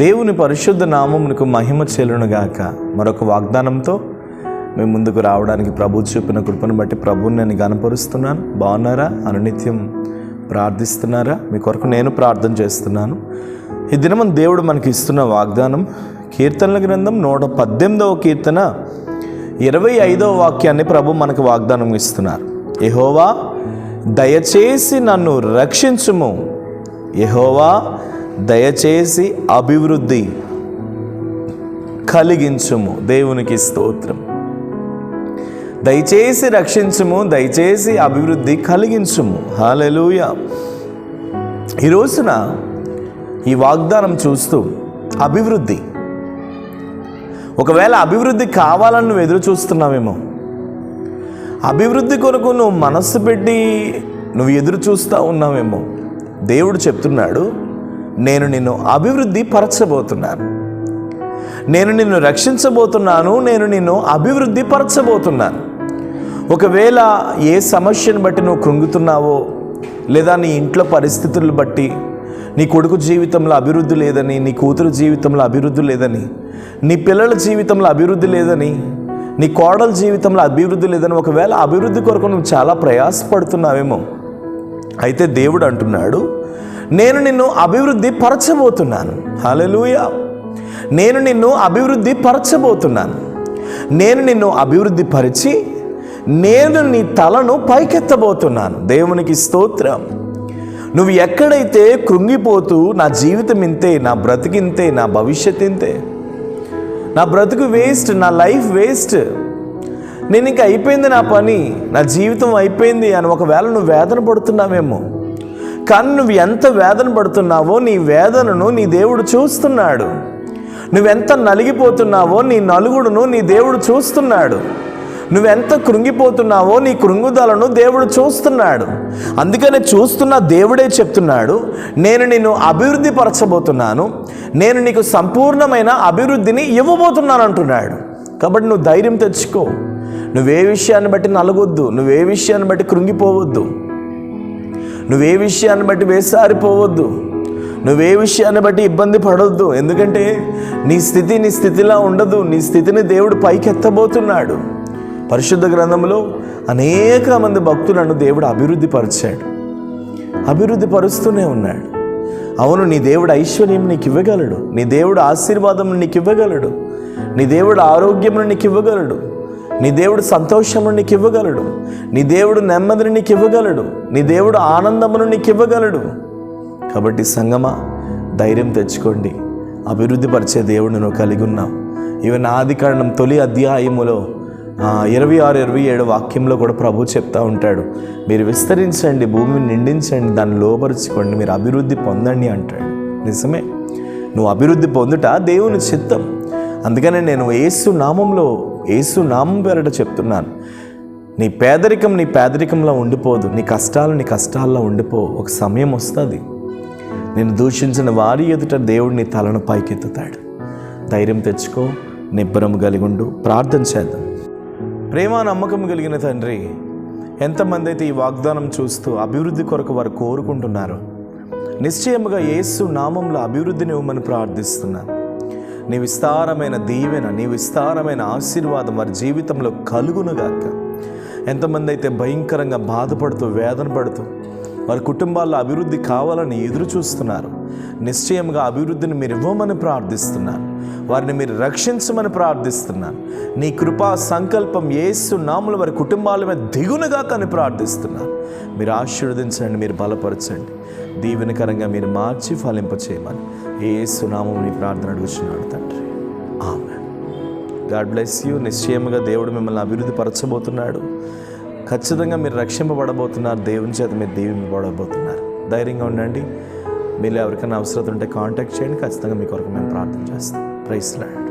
దేవుని పరిశుద్ధ నామమునకు మహిమ చెల్లునుగాక. మరొక వాగ్దానంతో మేము ముందుకు రావడానికి ప్రభు చూపిన కృపను బట్టి ప్రభువుని నేను గణపరుస్తున్నాను. బాగున్నారా? అనునిత్యం ప్రార్థిస్తున్నారా? మీ కొరకు నేను ప్రార్థన చేస్తున్నాను. ఈ దినం దేవుడు మనకి ఇస్తున్న వాగ్దానం కీర్తనల గ్రంథం 118వ కీర్తన 25వ వాక్యాన్ని ప్రభు మనకు వాగ్దానం ఇస్తున్నారు. యెహోవా దయచేసి నన్ను రక్షించుము, యెహోవా దయచేసి అభివృద్ధి కలిగించుము. దేవునికి స్తోత్రం. దయచేసి రక్షించుము, దయచేసి అభివృద్ధి కలిగించుము. హల్లెలూయా. ఈ రోజున ఈ వాగ్దానం చూస్తూ అభివృద్ధి, ఒకవేళ అభివృద్ధి కావాలని నువ్వు ఎదురు చూస్తున్నావేమో, అభివృద్ధి కొరకు నువ్వు మనస్సు పెట్టి నువ్వు ఎదురు చూస్తూ ఉన్నావేమో, దేవుడు చెప్తున్నాడు, నేను నిన్ను అభివృద్ధి పరచబోతున్నాను, నేను నిన్ను రక్షించబోతున్నాను, నేను నిన్ను అభివృద్ధి పరచబోతున్నాను. ఒకవేళ ఏ సమస్యను బట్టి నువ్వు కృంగుతున్నావో, లేదా నీ ఇంట్లో పరిస్థితులను బట్టి, నీ కొడుకు జీవితంలో అభివృద్ధి లేదని, నీ కూతురు జీవితంలో అభివృద్ధి లేదని, నీ పిల్లల జీవితంలో అభివృద్ధి లేదని, నీ కోడల జీవితంలో అభివృద్ధి లేదని, ఒకవేళ అభివృద్ధి కొరకు నువ్వు చాలా ప్రయాసపడుతున్నావేమో, అయితే దేవుడు అంటున్నాడు, నేను నిన్ను అభివృద్ధి పరచబోతున్నాను. హల్లెలూయా. నేను నిన్ను అభివృద్ధి పరచబోతున్నాను. నేను నిన్ను అభివృద్ధి పరిచి నేను నీ తలను పైకెత్తబోతున్నాను. దేవునికి స్తోత్రం. నువ్వు ఎక్కడైతే కృంగిపోతూ నా జీవితం ఇంతే, నా బ్రతికింతే, నా భవిష్యత్ ఇంతే, నా బ్రతుకు వేస్ట్, నా లైఫ్ వేస్ట్, నేను ఇంకా అయిపోయింది నా పని, నా జీవితం అయిపోయింది అని ఒకవేళ నువ్వు వేదన పడుతున్నావేమో, కానీ నువ్వు ఎంత వేదన పడుతున్నావో నీ వేదనను నీ దేవుడు చూస్తున్నాడు. నువ్వెంత నలిగిపోతున్నావో నీ నలుగుడును నీ దేవుడు చూస్తున్నాడు. నువ్వెంత కృంగిపోతున్నావో నీ కృంగుదలను దేవుడు చూస్తున్నాడు. అందుకనే చూస్తున్న దేవుడే చెప్తున్నాడు, నేను నిన్ను అభివృద్ధి పరచబోతున్నాను, నేను నీకు సంపూర్ణమైన అభివృద్ధిని ఇవ్వబోతున్నాను అంటున్నాడు. కాబట్టి నువ్వు ధైర్యం తెచ్చుకో. నువ్వే విషయాన్ని బట్టి నలగొద్దు, నువ్వే విషయాన్ని బట్టి కృంగిపోవద్దు, నువ్వే విషయాన్ని బట్టి వేసారిపోవద్దు, నువ్వే విషయాన్ని బట్టి ఇబ్బంది పడవద్దు. ఎందుకంటే నీ స్థితి నీ స్థితిలా ఉండదు. నీ స్థితిని దేవుడు పైకెత్తబోతున్నాడు. పరిశుద్ధ గ్రంథంలో అనేక మంది భక్తులను దేవుడు అభివృద్ధి పరిచాడు, అభివృద్ధి పరుస్తూనే ఉన్నాడు. అవును, నీ దేవుడు ఐశ్వర్యం నీకు ఇవ్వగలడు, నీ దేవుడు ఆశీర్వాదం నీకు ఇవ్వగలడు, నీ దేవుడు ఆరోగ్యమును నీకు ఇవ్వగలడు, నీ దేవుడు సంతోషమును నీకు ఇవ్వగలడు, నీ దేవుడు నెమ్మదిని నీకు ఇవ్వగలడు, నీ దేవుడు ఆనందమును నీకు ఇవ్వగలడు. కాబట్టి సంగమా, ధైర్యం తెచ్చుకోండి. అభివృద్ధి పరిచే దేవుడిని నువ్వు కలిగి ఉన్నావు. ఈవెన్ ఆదికాండం తొలి అధ్యాయములో 26-27 వాక్యంలో కూడా ప్రభు చెప్తా ఉంటాడు, మీరు విస్తరించండి, భూమిని నిండించండి, దాన్ని లోపరుచుకోండి, మీరు అభివృద్ధి పొందండి అంటాడు. నిజమే, నువ్వు అభివృద్ధి పొందుట దేవుని చిత్తం. అందుకనే నేను యేసు నామం పేరట చెప్తున్నాను, నీ పేదరికంలో ఉండిపోదు, నీ కష్టాల్లో ఉండిపో. ఒక సమయం వస్తుంది, నేను దూషించిన వారి ఎదుట దేవుడు నీ తలను పైకెత్తుతాడు. ధైర్యం తెచ్చుకో, నిబ్బరం కలిగి ఉండు. ప్రార్థన చేద్దాం. ప్రేమ నమ్మకం కలిగిన తండ్రి, ఎంతమంది అయితే ఈ వాగ్దానం చూస్తూ అభివృద్ధి కొరకు వారు కోరుకుంటున్నారో, నిశ్చయముగా యేసు నామంలో అభివృద్ధిని ఇవ్వమని ప్రార్థిస్తున్నాను. నీ విస్తారమైన దీవెన, నీ విస్తారమైన ఆశీర్వాదం వారి జీవితంలో కలుగునుగాక. ఎంతమంది అయితే భయంకరంగా బాధపడుతూ వేదన పడుతూ వారి కుటుంబాల్లో అభివృద్ధి కావాలని ఎదురు చూస్తున్నారు, నిశ్చయంగా అభివృద్ధిని మీరు ఇవ్వమని ప్రార్థిస్తున్నాను. వారిని మీరు రక్షించమని ప్రార్థిస్తున్నాను. నీ కృపా సంకల్పం యేసు నామములో వారి కుటుంబాల మీద దిగునుగా కానీ ప్రార్థిస్తున్నాను. మీరు ఆశీర్వదించండి, మీరు బలపరచండి, దీవెనకరంగా మీరు మార్చి ఫలింపచేయమని యేసు నామములో నీ ప్రార్థన అడుగుతున్నాడు తండ్రి. ఆమేన్. God bless you. నిశ్చయముగా దేవుడు మిమ్మల్ని అభివృద్ధి పరచబోతున్నాడు. ఖచ్చితంగా మీరు రక్షింపబడబోతున్నారు. దేవుని చేత మీరు దీవింపబడబోతున్నారు. ధైర్యంగా ఉండండి. మీరు ఎవరికైనా అవసరం ఉంటే కాంటాక్ట్ చేయండి. ఖచ్చితంగా మీ కొరకు మేము ప్రార్థన చేస్తాం. Praise lord.